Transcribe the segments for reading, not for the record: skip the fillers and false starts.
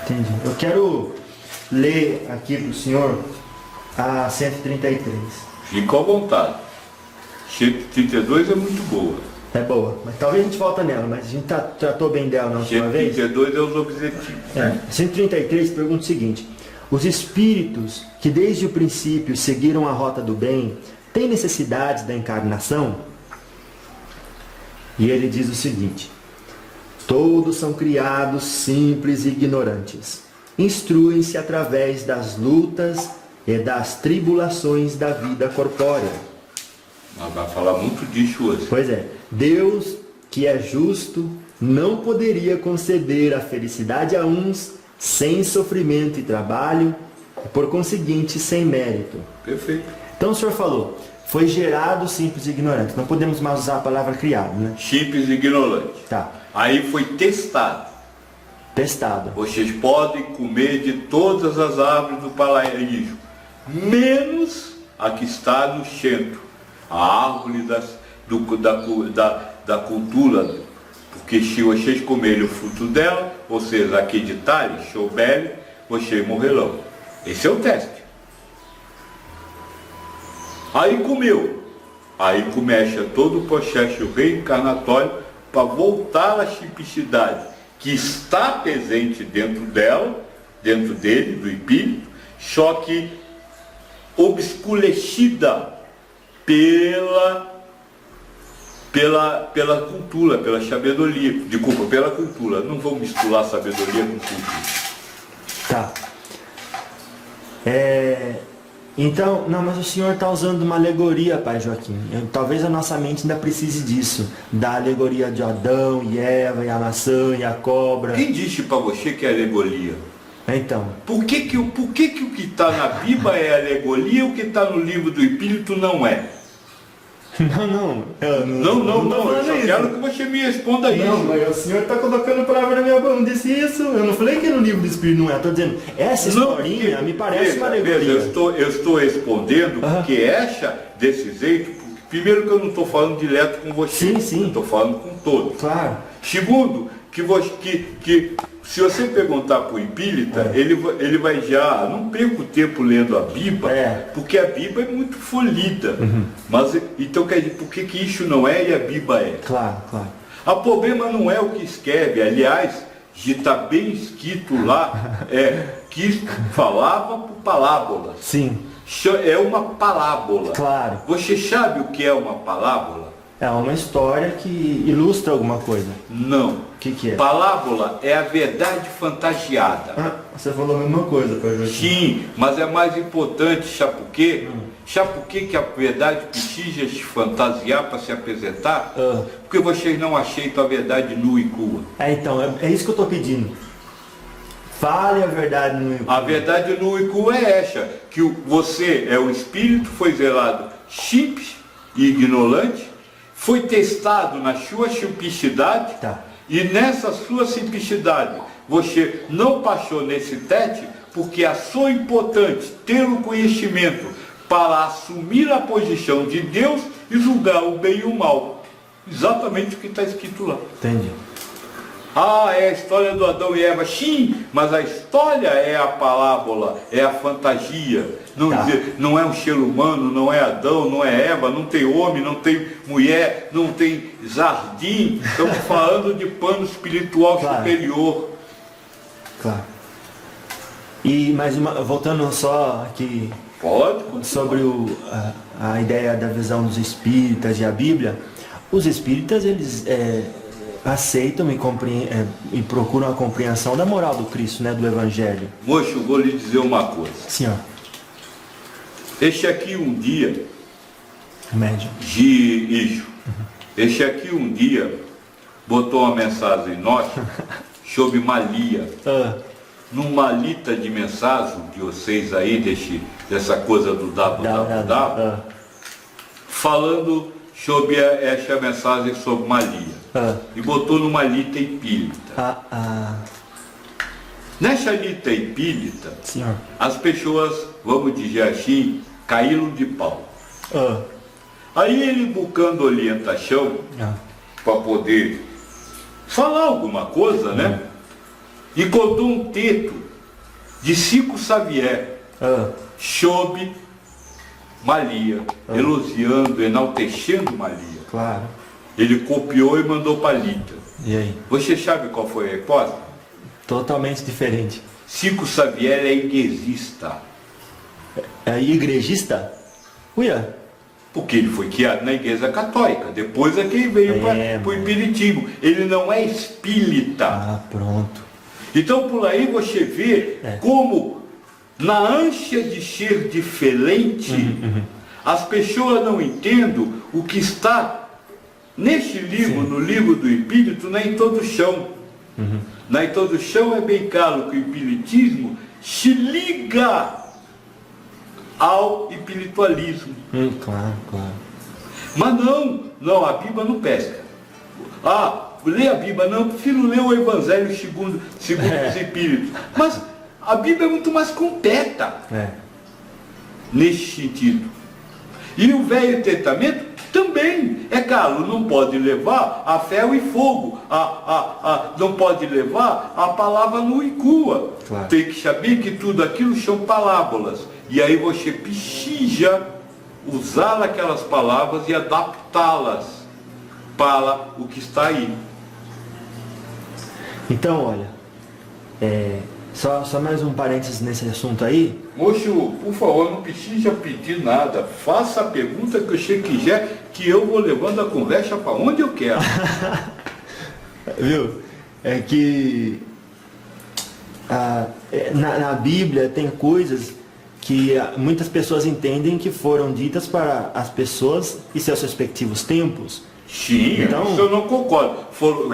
Entendi. Eu quero ler aqui para o senhor a 133. Fica à vontade. 132 é muito boa. É boa, mas talvez a gente volta nela, mas a gente tratou bem dela na última vez. 132 é os objetivos. 133 pergunta o seguinte: os espíritos que desde o princípio seguiram a rota do bem têm necessidades da encarnação? E ele diz o seguinte: todos são criados simples e ignorantes. Instruem-se através das lutas e das tribulações da vida corpórea. Nós vamos falar muito disso hoje. Pois é, Deus, que é justo, não poderia conceder a felicidade a uns sem sofrimento e trabalho, por conseguinte, sem mérito. Perfeito. Então o senhor falou, foi gerado simples e ignorante. Não podemos mais usar a palavra criado, né? Simples e ignorante. Tá. Aí foi testado. Testado. Vocês podem comer de todas as árvores do paraíso, menos a que está no centro, a árvore da cultura, porque se vocês comerem o fruto dela, ou seja, acreditarem, souberem, vocês morrerão. Esse é o teste. Aí comeu. Aí começa todo o processo reencarnatório para voltar à simplicidade que está presente dentro dela, dentro dele, do espírito, só que obscurecida pela cultura, pela sabedoria. Desculpa, pela cultura. Não vou misturar sabedoria com cultura. Tá. Então, não, mas o senhor está usando uma alegoria, pai Joaquim. Talvez a nossa mente ainda precise disso. Da alegoria de Adão e Eva, e a maçã, e a cobra. Quem disse para você que é alegoria? Então. Por que o que está na Bíblia é alegoria e o que está no livro do Espírito não é? Não. Eu só quero que você me responda isso. Não, mas o senhor está colocando palavra na minha boca. Eu não disse isso. Eu não falei que no livro do Espírito não é. Estou dizendo, essa historinha me parece uma alegoria. Eu estou respondendo porque essa, desse jeito, primeiro que eu não estou falando direto com você. Sim. Eu estou falando com todos. Claro. Segundo, que se você perguntar para o espírita, ele vai já, não perca o tempo lendo a Bíblia, porque a Bíblia é muito folhida. Mas, então quer dizer, por que isso não é e a Bíblia é? Claro. O problema não é o que escreve, aliás, está bem escrito lá, que falava por parábola. Sim. É uma parábola. Claro. Você sabe o que é uma parábola? É uma história que ilustra alguma coisa. Não. O que é? Parábola é a verdade fantasiada. Você falou a mesma coisa, pai Joaquim. Sim, mas é mais importante, sabe por quê? Sabe por que a verdade precisa se fantasiar para se apresentar? Porque vocês não aceitam a verdade nua e crua. Então, é isso que eu estou pedindo. Fale a verdade nua e crua. A verdade nua e crua é essa, que você é o espírito, foi zelado simples e ignorante, foi testado na sua simplicidade, e nessa sua simplicidade você não passou nesse teste porque achou importante ter o conhecimento para assumir a posição de Deus e julgar o bem e o mal. Exatamente o que está escrito lá. Entendi. É a história do Adão e Eva. Sim, mas a história é a parábola, é a fantasia. Não é um ser humano, não é Adão, não é Eva, não tem homem, não tem mulher, não tem jardim. Estamos falando de plano espiritual superior. Claro. E mais voltando só aqui. Pode. Sobre a ideia da visão dos espíritas e a Bíblia. Os espíritas, eles aceitam e procuram a compreensão da moral do Cristo, né, do Evangelho. Moço, eu vou lhe dizer uma coisa. Senhor. Este aqui um dia... Médio. Este aqui um dia botou uma mensagem nossa sobre Malia. Numa lista de mensagem de vocês aí, dessa coisa do www, falando sobre essa mensagem sobre Malia. E botou numa lista espírita. Nessa lista espírita, senhor, as pessoas, vamos dizer assim, caíram de pau. Aí ele buscando orientação para poder falar alguma coisa, né? e contou um texto de Chico Xavier, sobre Maria, elogiando, enaltecendo Maria. Claro. Ele copiou e mandou para Lita. E aí? Você sabe qual foi a hipótese? Totalmente diferente. Chico Xavier é igrejista. É igrejista? Uia. Porque ele foi criado na igreja católica. Depois é que ele veio para o espiritismo. Ele não é espírita. Ah, pronto. Então por aí você vê como, na ânsia de ser diferente, as pessoas não entendem o que está neste livro, no livro do Espírito, na introdução. Na introdução é bem claro que o espiritismo se liga ao espiritualismo. Claro, claro. Mas não, a Bíblia não pesca. Lê a Bíblia, não, prefiro ler o Evangelho segundo os Espíritos. Mas a Bíblia é muito mais completa nesse sentido. E o Velho Testamento também, é claro, não pode levar a ferro e fogo, não pode levar a palavra nua e crua. Claro. Tem que saber que tudo aquilo são parábolas. E aí você precisa usar aquelas palavras e adaptá-las para o que está aí. Então, olha, só mais um parênteses nesse assunto aí. Moço, por favor, não precisa pedir nada. Faça a pergunta que você quiser, que eu vou levando a conversa para onde eu quero. Viu? É que na Bíblia tem coisas que muitas pessoas entendem que foram ditas para as pessoas e seus respectivos tempos. Sim, então, isso eu não concordo.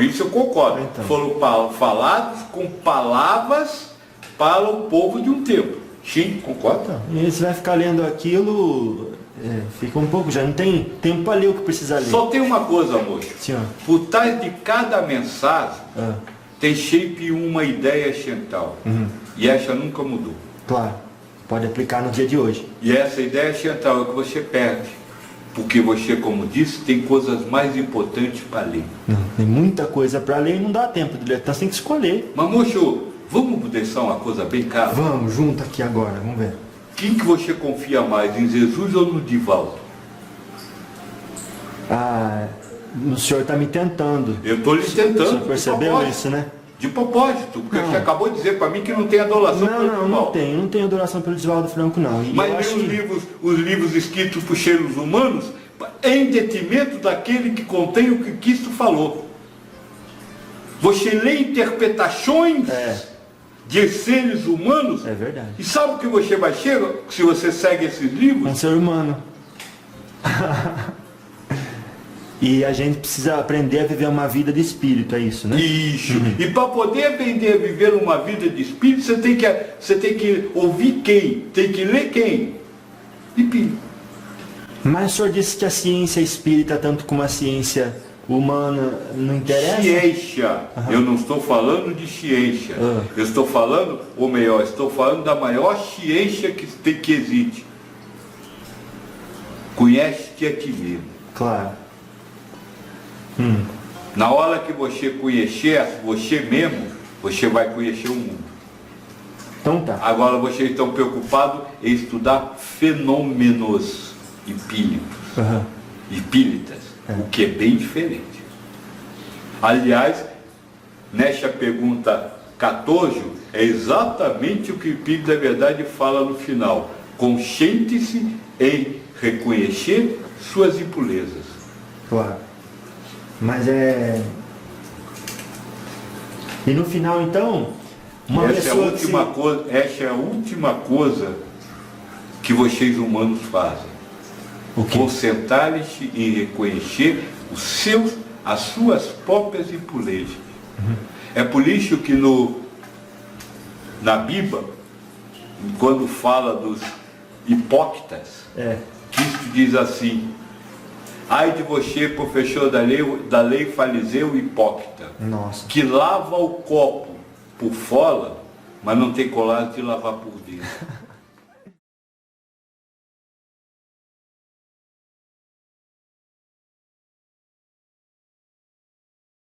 Isso eu concordo. Então. Foram falados com palavras para o povo de um tempo. Sim, concordo. Então, e você vai ficar lendo aquilo, fica um pouco, já não tem tempo para ler o que precisa ler. Só tem uma coisa, moço. Senhor. Por trás de cada mensagem tem sempre uma ideia central. E essa nunca mudou. Claro, pode aplicar no dia de hoje. E essa ideia central é o que você perde. Porque você, como disse, tem coisas mais importantes para ler. Tem muita coisa para ler e não dá tempo de ler, então você tem que escolher. Mas, moço, vamos deixar uma coisa bem clara? Vamos, junto aqui agora, vamos ver. Quem que você confia mais, em Jesus ou no Divaldo? O senhor está me tentando. Eu estou lhe tentando. O senhor percebeu isso, né? De propósito, porque você acabou de dizer para mim que não tem adoração pelo Divaldo. Não tem adoração pelo Divaldo Franco, não. E mas os livros escritos por seres humanos em detrimento daquele que contém o que Cristo falou. Você lê interpretações de seres humanos. É verdade. E sabe o que você vai ser se você segue esses livros? Um ser humano. E a gente precisa aprender a viver uma vida de espírito, é isso, né? Isso. E para poder aprender a viver uma vida de espírito, você tem que ouvir quem? Tem que ler quem? Espírito. Mas o senhor disse que a ciência espírita, tanto como a ciência humana, não interessa? Ciência. Eu não estou falando de ciência. Eu estou falando, ou melhor, estou falando da maior ciência que existe. Conhece-te a ti mesmo. Claro. Na hora que você conhecer você mesmo, você vai conhecer o mundo. Então tá. Agora vocês estão preocupados em estudar fenômenos espíritas, o que é bem diferente. Aliás, nessa pergunta 14, é exatamente o que o Espírito da Verdade fala no final. Consciente-se em reconhecer suas impurezas. Claro. Mas E no final, então, essa é a última coisa que vocês humanos fazem. Concentrar-se em reconhecer as suas próprias impurezas. É por isso que na Bíblia, quando fala dos hipócritas, Cristo diz assim: ai de você, professor da lei fariseu hipócrita, que lava o copo por fora, mas não tem coragem de lavar por dentro.